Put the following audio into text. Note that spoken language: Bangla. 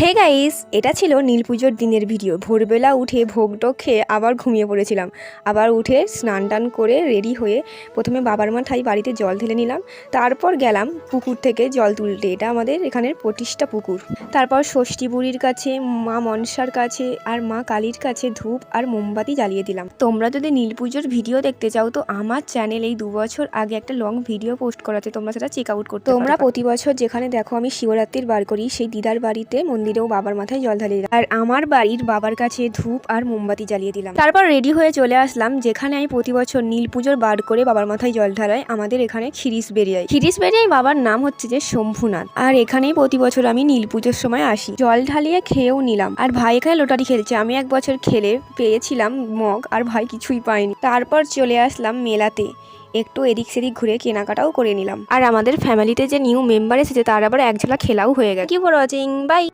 হে গাইস, এটা ছিল নীল পুজোর দিনের ভিডিও। ভোরবেলা উঠে ভোগ টোগ খেয়ে আবার ঘুমিয়ে পড়েছিলাম। আবার উঠে স্নান টান করে রেডি হয়ে প্রথমে বাবার মাথায় বাড়িতে জল ঢেলে নিলাম। তারপর গেলাম পুকুর থেকে জল তুলতে। এটা আমাদের এখানের প্রতিষ্ঠা পুকুর। তারপর ষষ্ঠী বুড়ির কাছে, মা মনসার কাছে আর মা কালীর কাছে ধূপ আর মোমবাতি জ্বালিয়ে দিলাম। তোমরা যদি নীল পুজোর ভিডিও দেখতে চাও তো আমার চ্যানেলে এই 2 বছর আগে একটা লং ভিডিও পোস্ট করাতে, তোমরা সেটা চেক আউট করতে পারো। তোমরা প্রতি বছর যেখানে দেখো আমি শিবরাত্রির বার করি, সেই দিদার বাড়িতে মন্দিরেও বাবার মাথায় জল ঢালিয়ে দিলাম, আর আমার বাড়ির বাবার কাছে ধূপ আর মোমবাতি জ্বালিয়ে দিলাম। তারপর রেডি হয়ে চলে আসলাম যেখানে আমি প্রতি বছর নীল পুজোর বার করে বাবার মাথায় জল ঢালাই, আমাদের এখানে খিরিসবেড়িয়ায়। খিরিসবেড়িয়ায় বাবার নাম হচ্ছে যে শম্ভুনাথ, আর এখানেই প্রতি বছর আমি নীল পুজোর সময় আসি। জল ঢালিয়ে খেয়েও নিলাম, আর ভাই এখানে লোটারি খেলছে। আমি এক বছর খেলে পেয়েছিলাম মগ, আর ভাই কিছুই পায়নি। তারপর চলে আসলাম মেলাতে, একটু এদিক সেদিক ঘুরে কেনাকাটাও করে নিলাম। আর আমাদের ফ্যামিলিতে যে নিউ মেম্বার এসেছে তার আবার এক ঝোলা খেলাও হয়ে গেছে। কি ফর ওয়াচিং, বাই।